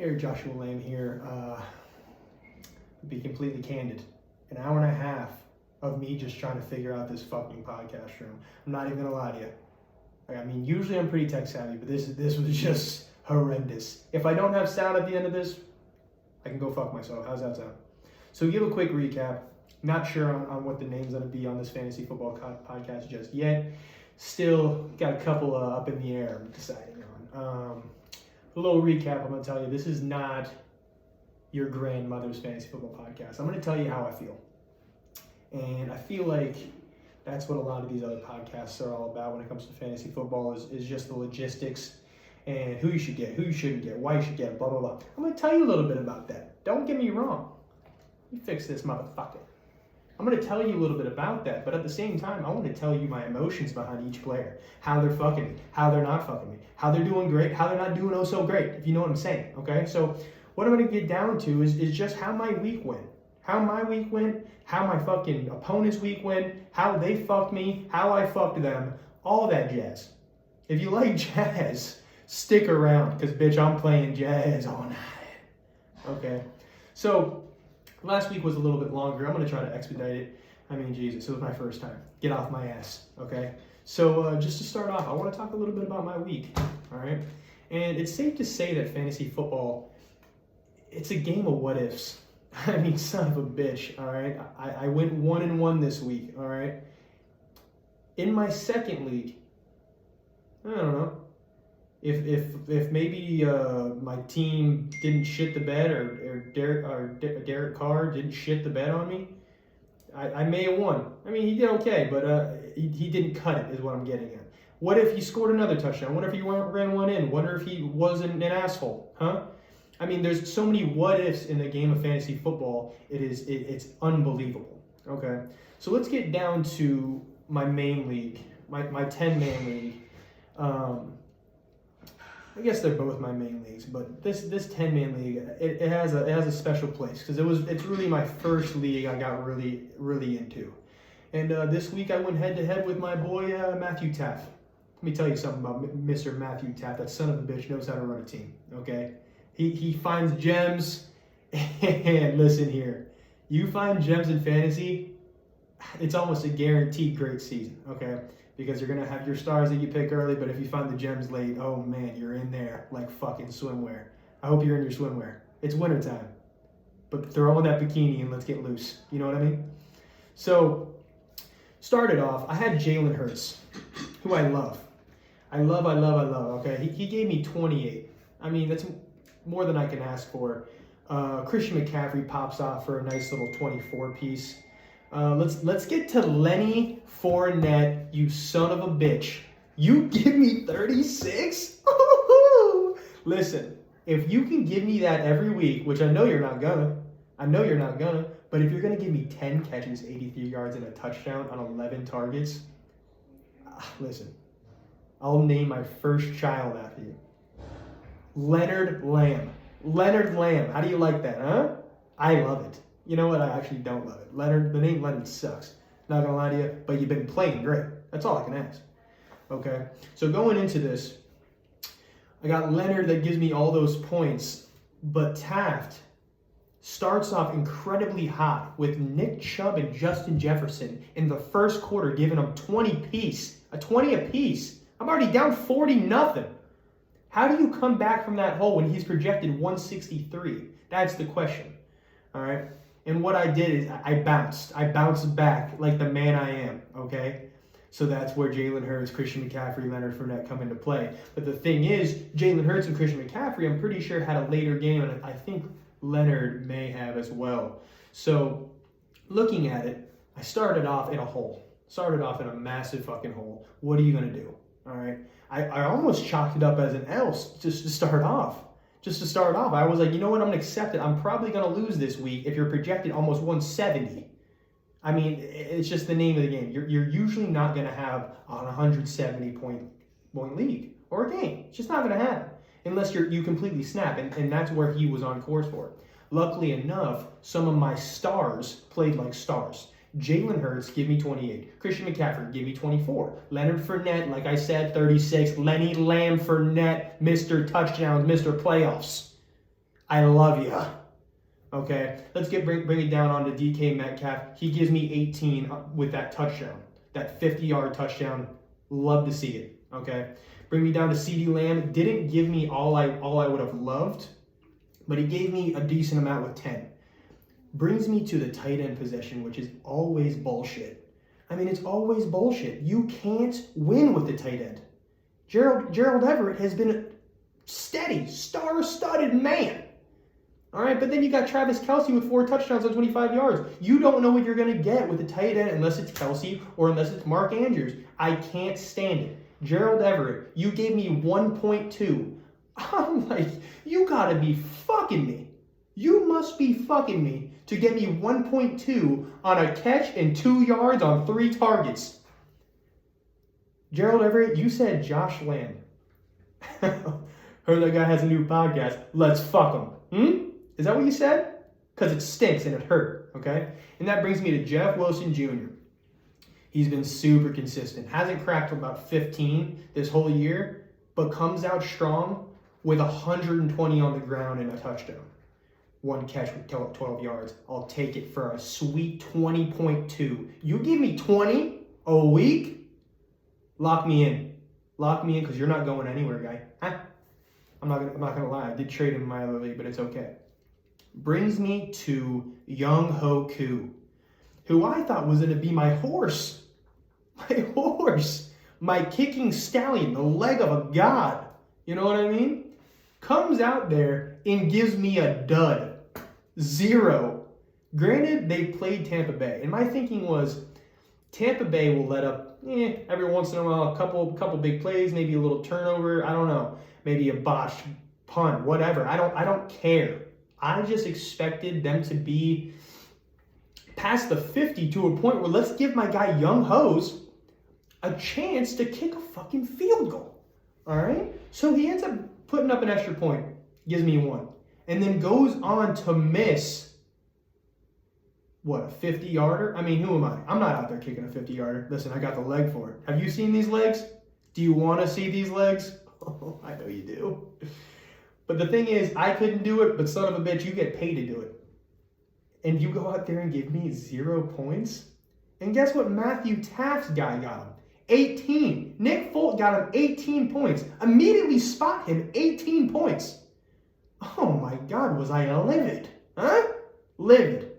Hey, Joshua Lamb here. To be completely candid, an hour and a half of me just trying to figure out this fucking podcast room. I'm not even gonna lie to you. I mean, usually I'm pretty tech savvy, but this was just horrendous. If I don't have sound at the end of this, I can go fuck myself. How's that sound? So give a quick recap. Not sure on what the name's gonna be on this fantasy football podcast just yet. Still got a couple up in the air I'm deciding on. A little recap, I'm going to tell you, this is not your grandmother's fantasy football podcast. I'm going to tell you how I feel. And I feel like that's what a lot of these other podcasts are all about when it comes to fantasy football is just the logistics and who you should get, who you shouldn't get, why you should get, blah, blah, blah. I'm going to tell you a little bit about that. Don't get me wrong. You fix this motherfucker. I'm going to tell you a little bit about that, but at the same time, I want to tell you my emotions behind each player, how they're fucking me, how they're not fucking me, how they're doing great, how they're not doing oh so great, if you know what I'm saying, okay? So what I'm going to get down to is just how my week went, how my week went, how my fucking opponent's week went, how they fucked me, how I fucked them, all that jazz. If you like jazz, stick around, because bitch, I'm playing jazz all night, okay? So last week was a little bit longer. I'm going to try to expedite it. I mean, Jesus, it was my first time. Get off my ass, okay? So just to start off, I want to talk a little bit about my week, all right? And it's safe to say that fantasy football, it's a game of what ifs. I mean, son of a bitch, all right? I went 1-1 this week, all right? In my second league, I don't know. If maybe my team didn't shit the bed or Derek Carr didn't shit the bed on me, I may have won. I mean, he did okay, but he didn't cut it is what I'm getting at. What if he scored another touchdown? What if he ran one in? Wonder if he wasn't an asshole, huh? I mean, there's so many what ifs in the game of fantasy football. It's unbelievable. Okay, so let's get down to my main league, my 10-man league. I guess they're both my main leagues, but this 10-man league, it has a special place because it's really my first league I got really into. And this week I went head to head with my boy Matthew Taff. Let me tell you something about Mr. Matthew Taff. That son of a bitch knows how to run a team. Okay, he finds gems. And listen here, you find gems in fantasy, it's almost a guaranteed great season. Okay. Because you're going to have your stars that you pick early, but if you find the gems late, oh man, you're in there like fucking swimwear. I hope you're in your swimwear. It's wintertime. But throw on that bikini and let's get loose. You know what I mean? So, started off, I had Jalen Hurts, who I love. I love, okay? He gave me 28. I mean, that's more than I can ask for. Christian McCaffrey pops off for a nice little 24 piece. Let's get to Lenny Fournette, you son of a bitch. You give me 36? Listen, if you can give me that every week, which I know you're not gonna, but if you're gonna give me 10 catches, 83 yards, and a touchdown on 11 targets, listen, I'll name my first child after you. Leonard Lamb. How do you like that, huh? I love it. You know what? I actually don't love it. The name Leonard sucks. Not gonna lie to you, but you've been playing great. That's all I can ask. Okay? So going into this, I got Leonard that gives me all those points, but Taft starts off incredibly hot with Nick Chubb and Justin Jefferson in the first quarter, giving them 20 apiece. I'm already down 40-0. How do you come back from that hole when he's projected 163? That's the question. All right? And what I did is I bounced back like the man I am, okay? So that's where Jalen Hurts, Christian McCaffrey, Leonard Fournette come into play. But the thing is, Jalen Hurts and Christian McCaffrey, I'm pretty sure had a later game, and I think Leonard may have as well. So looking at it, I started off in a hole. Started off in a massive fucking hole. What are you going to do, all right? I almost chalked it up as an L just to start off. I was like, you know what, I'm going to accept it. I'm probably going to lose this week if you're projected almost 170. I mean, it's just the name of the game. You're usually not going to have a 170-point league or a game. It's just not going to happen unless you completely snap, and that's where he was on course for. Luckily enough, some of my stars played like stars. Jalen Hurts, give me 28. Christian McCaffrey, give me 24. Leonard Fournette, like I said, 36. Lenny Lamb Fournette, Mr. Touchdowns, Mr. Playoffs. I love you. Okay, let's bring it down onto DK Metcalf. He gives me 18 with that touchdown, that 50-yard touchdown. Love to see it. Okay, bring me down to CeeDee Lamb. Didn't give me all I would have loved, but he gave me a decent amount with 10. Brings me to the tight end possession, which is always bullshit. I mean, it's always bullshit. You can't win with the tight end. Gerald Everett has been a steady, star-studded man. All right, but then you got Travis Kelce with 4 touchdowns on 25 yards. You don't know what you're going to get with a tight end unless it's Kelce or unless it's Mark Andrews. I can't stand it. Gerald Everett, you gave me 1.2. I'm like, you got to be fucking me. You must be fucking me to get me 1.2 on a catch and 2 yards on 3 targets. Gerald Everett, you said Josh Lamb. Heard that guy has a new podcast. Let's fuck him. Is that what you said? Because it stinks and it hurt, okay? And that brings me to Jeff Wilson Jr. He's been super consistent. Hasn't cracked about 15 this whole year, but comes out strong with 120 on the ground and a touchdown. 1 catch with 12 yards. I'll take it for a sweet 20.2. You give me 20 a week? Lock me in. Lock me in because you're not going anywhere, guy. Huh? I'm not gonna lie. I did trade him in my other league, but it's okay. Brings me to Young Ho Koo, who I thought was going to be my horse. My horse. My kicking stallion, the leg of a god. You know what I mean? Comes out there and gives me a dud. 0. Granted, they played Tampa Bay. And my thinking was, Tampa Bay will let up, every once in a while, a couple big plays, maybe a little turnover. I don't know. Maybe a botched punt, whatever. I don't care. I just expected them to be past the 50 to a point where let's give my guy Young Hose a chance to kick a fucking field goal. All right? So he ends up putting up an extra point, gives me 1, and then goes on to miss, what, a 50-yarder? I mean, who am I? I'm not out there kicking a 50-yarder. Listen, I got the leg for it. Have you seen these legs? Do you want to see these legs? Oh, I know you do. But the thing is, I couldn't do it, but son of a bitch, you get paid to do it. And you go out there and give me 0 points? And guess what Matthew Taft's guy got him? 18. Nick Folk got him 18 points. Immediately spot him 18 points. Oh my God, was I livid? Huh? Livid. And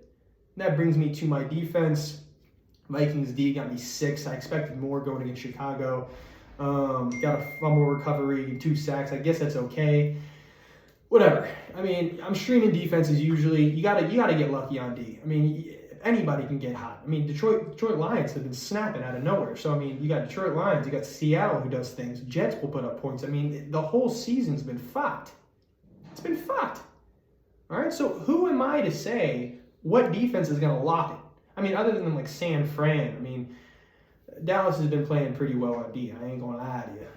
that brings me to my defense. Vikings D got me 6. I expected more going against Chicago. Got a fumble recovery, 2 sacks. I guess that's okay. Whatever. I mean, I'm streaming defenses usually. You gotta get lucky on D. I mean, anybody can get hot. I mean, Detroit Lions have been snapping out of nowhere. So, I mean, you got Detroit Lions, you got Seattle who does things. Jets will put up points. I mean, the whole season's been fucked. It's been fucked. All right, so who am I to say what defense is going to lock it? I mean, other than like San Fran, I mean, Dallas has been playing pretty well on D. I ain't going to lie to you.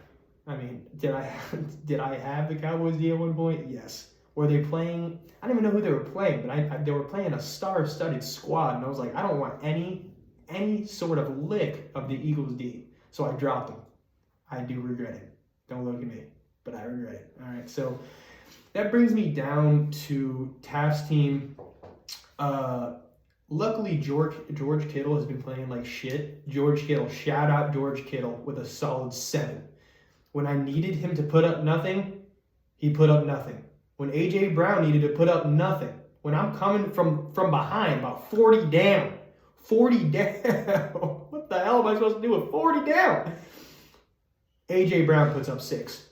I mean, did I have the Cowboys D at one point? Yes. Were they playing? I don't even know who they were playing, but they were playing a star-studded squad, and I was like, I don't want any sort of lick of the Eagles D. So I dropped them. I do regret it. Don't look at me, but I regret it. All right, so that brings me down to Taft's team. Luckily, George Kittle has been playing like shit. George Kittle, shout out George Kittle with a solid 7. When I needed him to put up nothing, he put up nothing. When A.J. Brown needed to put up nothing. When I'm coming from behind, about 40 down. 40 down. What the hell am I supposed to do with 40 down? A.J. Brown puts up 6.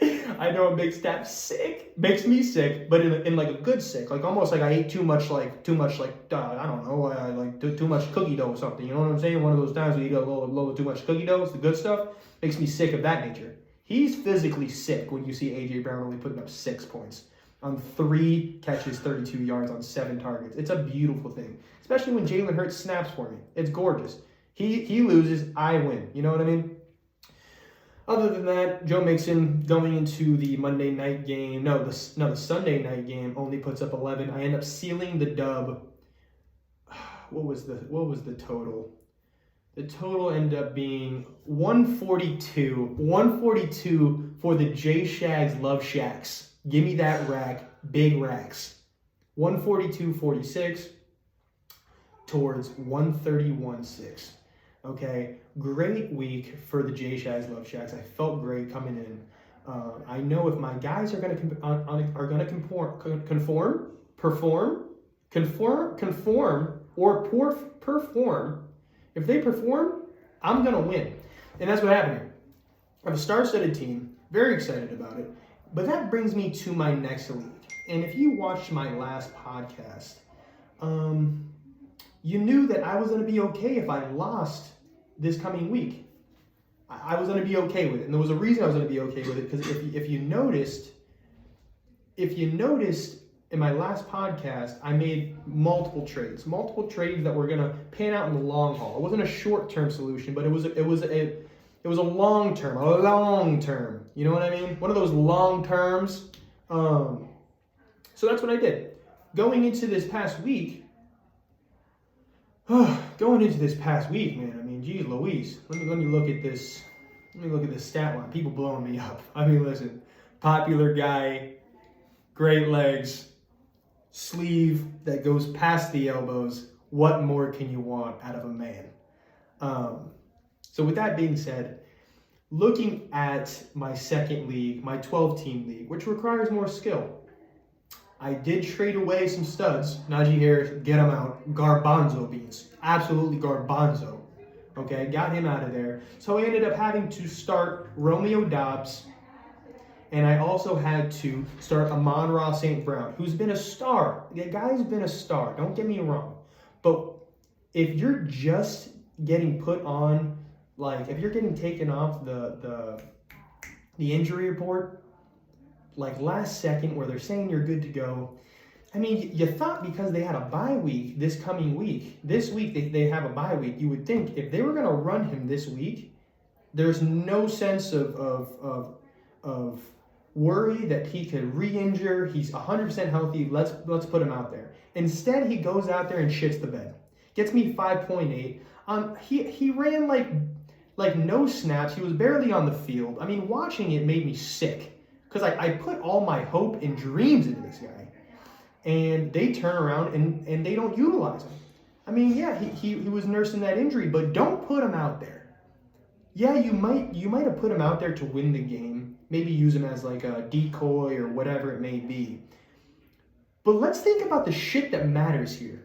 I know it makes that sick. Makes me sick, but in like a good sick. Like almost like I ate too much I don't know, like too much cookie dough or something. You know what I'm saying? One of those times where you eat a little too much cookie dough. It's the good stuff. Makes me sick of that nature. He's physically sick when you see A.J. Brown only putting up 6 points on 3 catches, 32 yards on 7 targets. It's a beautiful thing, especially when Jalen Hurts snaps for me. It's gorgeous. He loses, I win. You know what I mean? Other than that, Joe Mixon going into the Monday night game, the Sunday night game only puts up 11. I end up sealing the dub. What was the total? The total ended up being 142. 142 for the J Shags Love Shacks. Give me that rack, big racks. 142.46 towards 131.6. Okay, great week for the J Shags Love Shacks. I felt great coming in. I know if my guys are gonna perform. If they perform, I'm gonna win, and that's what happened here. I have a star-studded team. Very excited about it. But that brings me to my next league. And if you watched my last podcast, you knew that I was going to be okay if I lost this coming week. I was going to be okay with it. And there was a reason I was going to be okay with it, because if you noticed in my last podcast, I made multiple trades that were going to pan out in the long haul. It wasn't a short-term solution, but it was a long term. You know what I mean? One of those long terms. So that's what I did. Going into this past week, man. I mean, geez Louise. Let me look at this. Let me look at this stat line. People blowing me up. I mean, listen. Popular guy, great legs, sleeve that goes past the elbows. What more can you want out of a man? So with that being said, looking at my second league, my 12-team league, which requires more skill, I did trade away some studs. Najee Harris, get him out. Garbanzo beans. Absolutely garbanzo. Okay, got him out of there. So I ended up having to start Romeo Doubs, and I also had to start Amon-Ra St. Brown, who's been a star. The guy's been a star, don't get me wrong. But if you're just getting put on, like, if you're getting taken off the injury report, like last second, where they're saying you're good to go, I mean, you thought because they had a bye week this coming week, this week they have a bye week, you would think if they were going to run him this week, there's no sense of worry that he could re-injure. He's 100% healthy. Let's put him out there. Instead, he goes out there and shits the bed. Gets me 5.8. He ran like no snaps. He was barely on the field. I mean, watching it made me sick, because I put all my hope and dreams into this guy, and they turn around and they don't utilize him. I mean, yeah, he was nursing that injury, but don't put him out there. Yeah, you might have put him out there to win the game, maybe use him as like a decoy or whatever it may be. But let's think about the shit that matters here.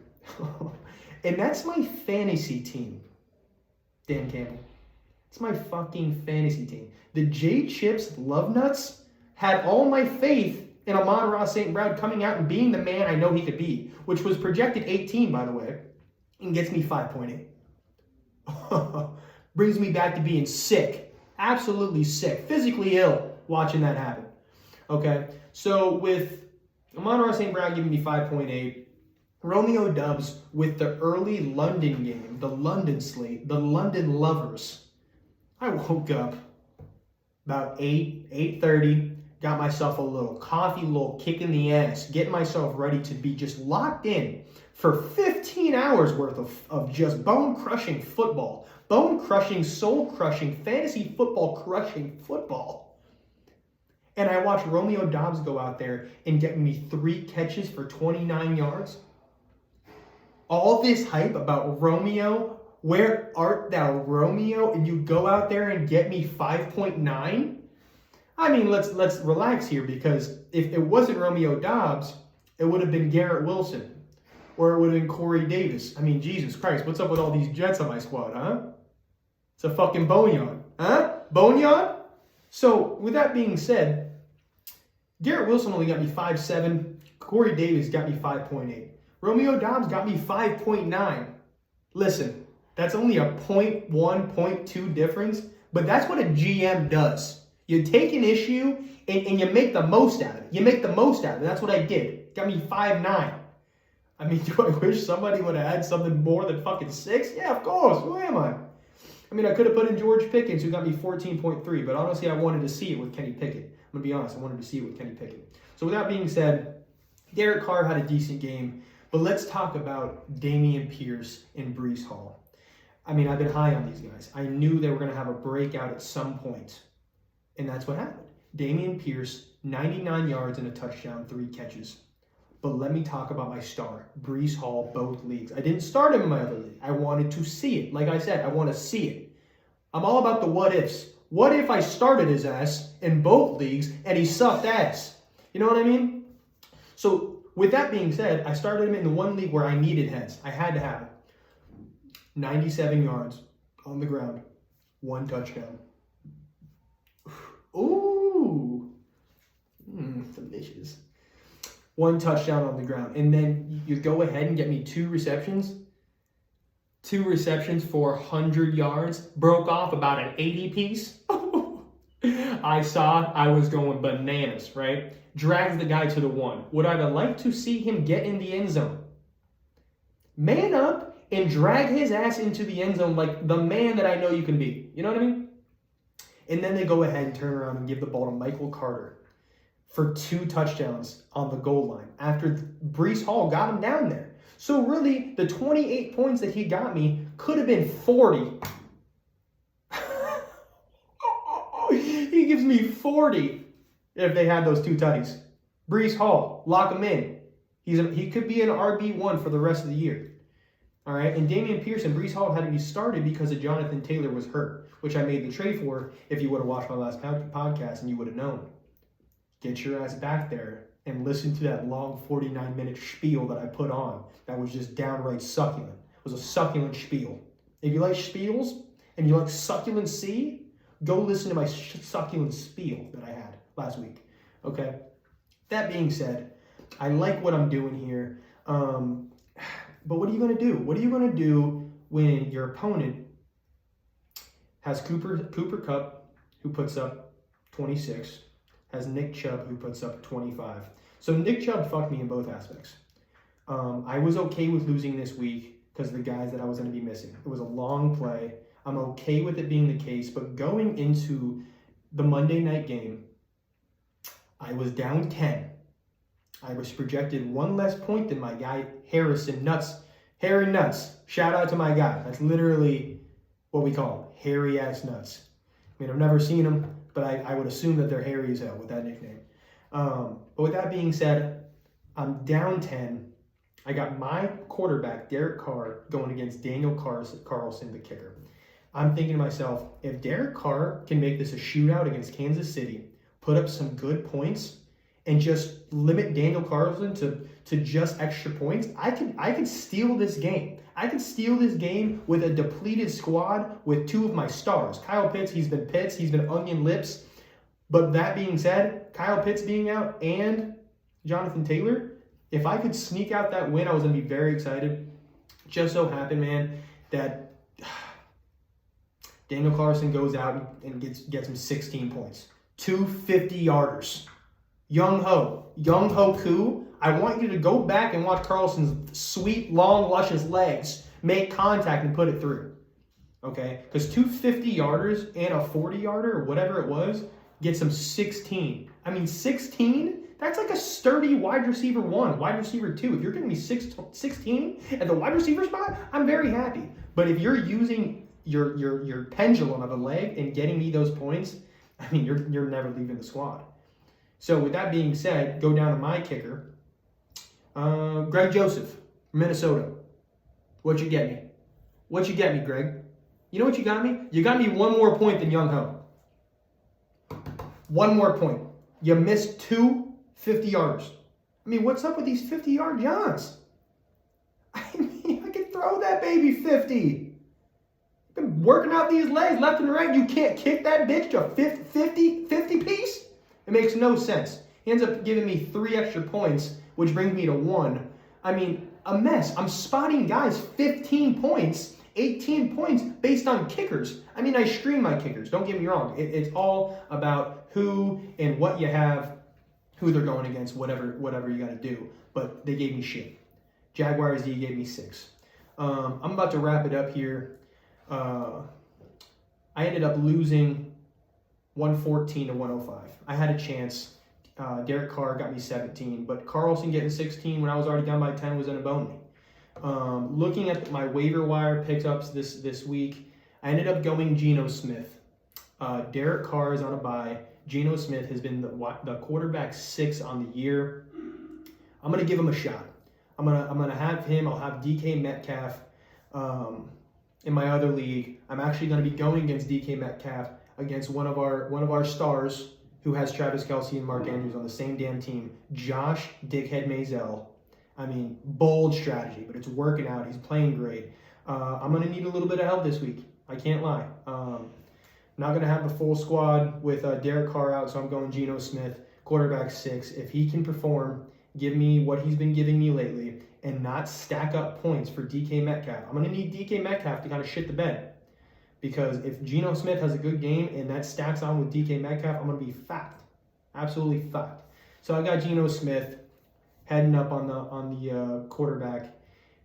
And that's my fantasy team, Dan Campbell. It's my fucking fantasy team. The J Chips Love Nuts had all my faith in Amon-Ra St. Brown coming out and being the man I know he could be, which was projected 18, by the way, and gets me 5.8. Brings me back to being sick, absolutely sick, physically ill watching that happen. Okay, so with Amon-Ra St. Brown giving me 5.8, Romeo Doubs with the early London game, the London slate, the London Lovers. I woke up about 8:30, got myself a little coffee, a little kick in the ass, getting myself ready to be just locked in for 15 hours worth of just bone-crushing football. Bone-crushing, soul-crushing, fantasy football-crushing football. And I watched Romeo Doubs go out there and get me 3 catches for 29 yards. All this hype about Romeo, where art thou, Romeo? And you go out there and get me 5.9? I mean, let's relax here, because if it wasn't Romeo Doubs, it would have been Garrett Wilson, or it would have been Corey Davis. I mean, Jesus Christ, what's up with all these Jets on my squad, huh? It's a fucking boneyard, huh? Boneyard? So, with that being said, Garrett Wilson only got me 5.7. Corey Davis got me 5.8. Romeo Doubs got me 5.9. Listen, that's only a 0.1, 0.2 difference, but that's what a GM does. You take an issue and you make the most out of it. You make the most out of it. That's what I did. Got me 5.9. I mean, do I wish somebody would have had something more than fucking 6? Yeah, of course. Who am I? I mean, I could have put in George Pickens, who got me 14.3, but honestly, I wanted to see it with Kenny Pickett. I'm going to be honest, I wanted to see it with Kenny Pickett. So with that being said, Derek Carr had a decent game, but let's talk about Dameon Pierce and Breece Hall. I mean, I've been high on these guys. I knew they were going to have a breakout at some point, and that's what happened. Dameon Pierce 99 yards and a touchdown, 3 catches. But let me talk about my star, Breece Hall, both leagues. I didn't start him in my other league. I wanted to see it. Like I said, I want to see it. I'm all about the what ifs. What if I started his ass in both leagues and he sucked ass? You know what I mean? So with that being said, I started him in the one league where I needed heads. I had to have it. 97 yards on the ground, 1 touchdown. Ooh, delicious. 1 touchdown on the ground. And then you go ahead and get me 2 receptions. 2 receptions for 100 yards. Broke off about an 80 piece. I saw it. I was going bananas, right? Drags the guy to the 1. Would I have liked to see him get in the end zone? Man up and drag his ass into the end zone like the man that I know you can be. You know what I mean? And then they go ahead and turn around and give the ball to Michael Carter for 2 touchdowns on the goal line after Breece Hall got him down there. So really, the 28 points that he got me could have been 40. He gives me 40 if they had those 2 tutties. Breece Hall, lock him in. He could be an RB1 for the rest of the year. All right, and Damian Pierce and Breece Hall had to be started because of Jonathan Taylor was hurt, which I made the trade for if you would have watched my last podcast and you would have known. Get your ass back there and listen to that long 49-minute spiel that I put on that was just downright succulent. It was a succulent spiel. If you like spiels and you like succulent C, go listen to my succulent spiel that I had last week. Okay? That being said, I like what I'm doing here. But what are you going to do? What are you going to do when your opponent has Cooper Kupp, who puts up 26, has Nick Chubb, who puts up 25. So Nick Chubb fucked me in both aspects. I was okay with losing this week because of the guys that I was going to be missing. It was a long play. I'm okay with it being the case, but going into the Monday night game, I was down 10. I was projected 1 less point than my guy, Harrison Nuts. Harry Nuts. Shout out to my guy. That's literally what we call him. Hairy ass nuts. I mean, I've never seen him, but I would assume that they're hairy as hell with that nickname. But with that being said, I'm down 10. I got my quarterback, Derek Carr, going against Daniel Carlson, the kicker. I'm thinking to myself, if Derek Carr can make this a shootout against Kansas City, put up some good points, and just limit Daniel Carlson to just extra points, I could steal this game. I could steal this game with a depleted squad with 2 of my stars. Kyle Pitts, he's been onion lips. But that being said, Kyle Pitts being out and Jonathan Taylor, if I could sneak out that win, I was going to be very excited. Just so happened, man, that Daniel Carlson goes out and gets him 16 points. 2 50-yarders. Young Ho Koo, I want you to go back and watch Carlson's sweet, long, luscious legs make contact and put it through. Okay? Because 2 50-yarders and a 40-yarder, or whatever it was, gets him 16. I mean, 16? That's like a sturdy wide receiver 1, wide receiver 2. If you're giving me 16 at the wide receiver spot, I'm very happy. But if you're using your pendulum of a leg and getting me those points, I mean, you're never leaving the squad. So with that being said, go down to my kicker. Greg Joseph, Minnesota. What'd you get me? What'd you get me, Greg? You know what you got me? You got me 1 more point than Young Ho. 1 more point. You missed 2 50-yarders. I mean, what's up with these 50-yard Johns? I mean, I can throw that baby 50. Been working out these legs left and right. You can't kick that bitch to a 50 piece? It makes no sense. He ends up giving me 3 extra points, which brings me to 1. I mean, a mess. I'm spotting guys 15 points, 18 points based on kickers. I mean, I stream my kickers. Don't get me wrong. It's all about who and what you have, who they're going against, whatever you got to do. But they gave me shit. Jaguars D gave me 6. I'm about to wrap it up here. I ended up losing 114 to 105. I had a chance. Derek Carr got me 17, but Carlson getting 16 when I was already down by 10 was in a bone me. Looking at my waiver wire pickups this week, I ended up going Geno Smith. Derek Carr is on a bye. Geno Smith has been the quarterback 6 on the year. I'm going to give him a shot. I'm gonna have him. I'll have DK Metcalf in my other league. I'm actually going to be going against DK Metcalf against one of our stars who has Travis Kelce and Mark Andrews on the same damn team, Josh Dickhead Mazel. I mean, bold strategy, but it's working out. He's playing great. I'm going to need a little bit of help this week. I can't lie. Not going to have the full squad with Derek Carr out, so I'm going Geno Smith, quarterback 6. If he can perform, give me what he's been giving me lately, and not stack up points for DK Metcalf. I'm going to need DK Metcalf to kind of shit the bed. Because if Geno Smith has a good game and that stacks on with DK Metcalf, I'm going to be fucked. Absolutely fucked. So I got Geno Smith heading up on the quarterback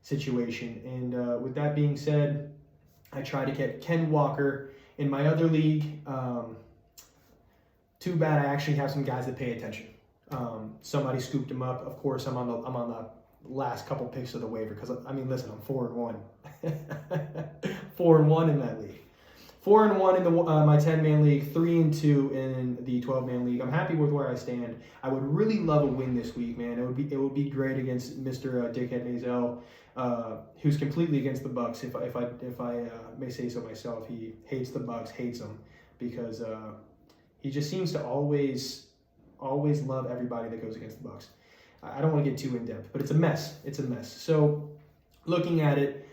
situation. And with that being said, I try to get Ken Walker in my other league. Too bad I actually have some guys that pay attention. Somebody scooped him up. Of course, I'm on the last couple picks of the waiver because I mean, listen, I'm 4-1, 4-1 in that league, 4-1 in the my 10-man league, 3-2 in the 12-man league. I'm happy with where I stand. I would really love a win this week, man. It would be great against Mr. Dickhead Mazel, who's completely against the Bucs. If I may say so myself, he hates the Bucs, hates them because he just seems to always love everybody that goes against the Bucs. I don't want to get too in-depth, but it's a mess. It's a mess. So, looking at it,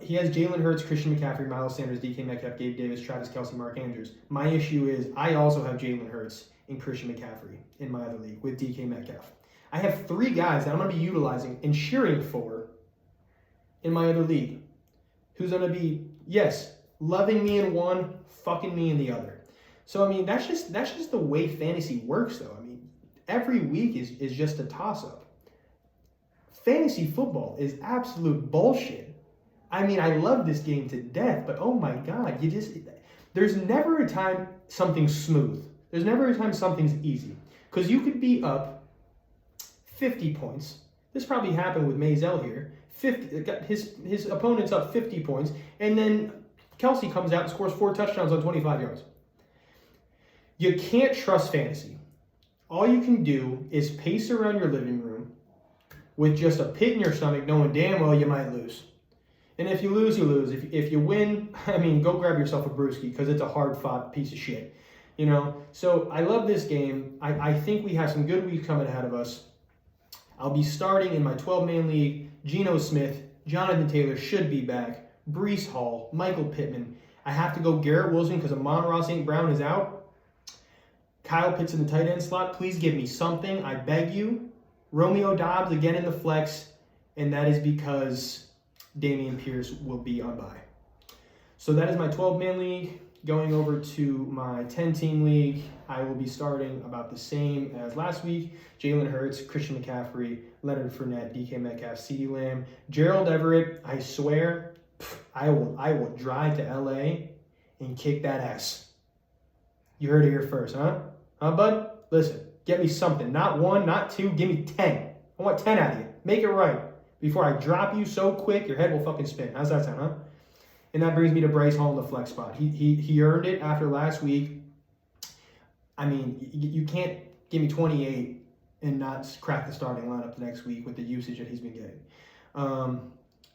he has Jalen Hurts, Christian McCaffrey, Miles Sanders, DK Metcalf, Gabe Davis, Travis Kelce, Mark Andrews. My issue is I also have Jalen Hurts and Christian McCaffrey in my other league with DK Metcalf. I have 3 guys that I'm going to be utilizing and cheering for in my other league. Who's going to be, yes, loving me in one, fucking me in the other. So, I mean, that's just the way fantasy works, though. I mean, every week is just a toss-up. Fantasy football is absolute bullshit. I mean, I love this game to death, but oh my God, there's never a time something's smooth. There's never a time something's easy. Because you could be up 50 points. This probably happened with Mazel here. His opponent's up 50 points, and then Kelce comes out and scores 4 touchdowns on 25 yards. You can't trust fantasy. All you can do is pace around your living room with just a pit in your stomach, knowing damn well you might lose. And if you lose, you lose. If you win, I mean, go grab yourself a brewski because it's a hard-fought piece of shit. You know? So I love this game. I think we have some good weeks coming ahead of us. I'll be starting in my 12-man league. Geno Smith, Jonathan Taylor should be back. Breece Hall, Michael Pittman. I have to go Garrett Wilson because Amon-Ra St. Brown is out. Kyle Pitts in the tight end slot. Please give me something. I beg you. Romeo Doubs again in the flex. And that is because Dameon Pierce will be on bye. So that is my 12-man league. Going over to my 10-team league, I will be starting about the same as last week. Jalen Hurts, Christian McCaffrey, Leonard Fournette, DK Metcalf, CeeDee Lamb, Gerald Everett. I swear, I will drive to LA and kick that ass. You heard it here first, huh? Huh, bud? Listen, get me something. Not 1, not 2, give me 10. I want 10 out of you. Make it right. Before I drop you so quick, your head will fucking spin. How's that sound, huh? And that brings me to Bryce Hall in the flex spot. He earned it after last week. I mean, you can't give me 28 and not crack the starting lineup the next week with the usage that he's been getting.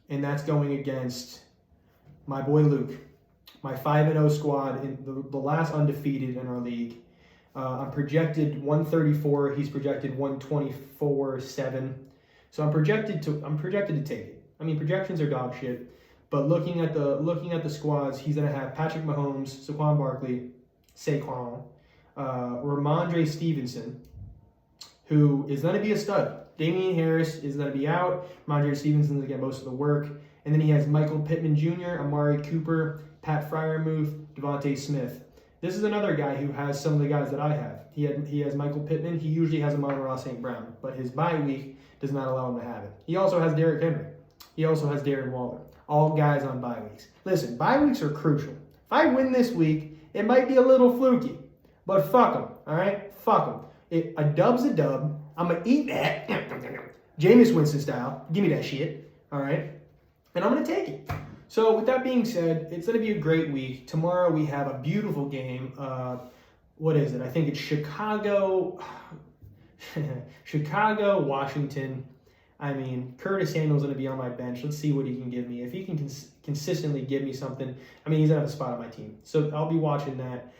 And that's going against my boy Luke, my 5-0 squad, in the last undefeated in our league. I'm projected 134. He's projected 124.7. So I'm projected to take it. I mean, projections are dog shit. But looking at the squads, he's gonna have Patrick Mahomes, Saquon Barkley, Ramondre Stevenson, who is gonna be a stud. Damian Harris is gonna be out. Ramondre Stevenson is gonna get most of the work. And then he has Michael Pittman Jr., Amari Cooper, Pat Freiermuth, Devontae Smith. This is another guy who has some of the guys that I have. He has Michael Pittman. He usually has Amon-Ra St. Brown, but his bye week does not allow him to have it. He also has Derrick Henry. He also has Darren Waller. All guys on bye weeks. Listen, bye weeks are crucial. If I win this week, it might be a little fluky, but fuck them, all right? Fuck them. A dub's a dub. I'm going to eat that. Jameis Winston style. Give me that shit, all right? And I'm going to take it. So with that being said, it's going to be a great week. Tomorrow we have a beautiful game. what is it? I think it's Chicago, Chicago, Washington. I mean, Curtis Samuel's going to be on my bench. Let's see what he can give me. If he can consistently give me something, I mean, he's going to have a spot on my team. So I'll be watching that.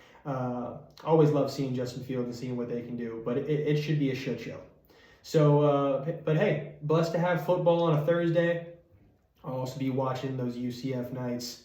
Always love seeing Justin Fields and seeing what they can do, but it should be a shit show. So, but hey, blessed to have football on a Thursday. I'll also be watching those UCF nights,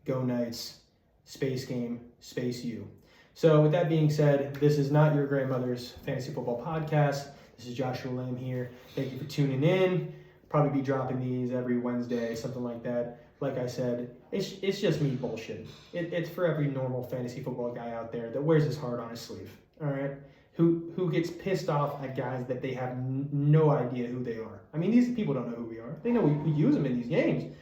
Go Knights, Space Game, Space U. So with that being said, this is not your grandmother's fantasy football podcast. This is Joshua Lamb here. Thank you for tuning in. Probably be dropping these every Wednesday, something like that. Like I said, it's just me bullshit. It's for every normal fantasy football guy out there that wears his heart on his sleeve. All right, who gets pissed off at guys that they have no idea who they are. I mean, these people don't know who we are. They know we use them in these games,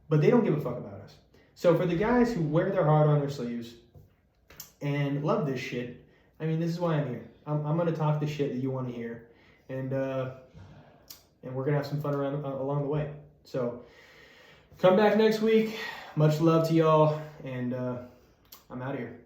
but they don't give a fuck about us. So for the guys who wear their heart on their sleeves and love this shit, I mean, this is why I'm here. I'm gonna talk the shit that you want to hear, and we're gonna have some fun along the way. So come back next week. Much love to y'all, and I'm out of here.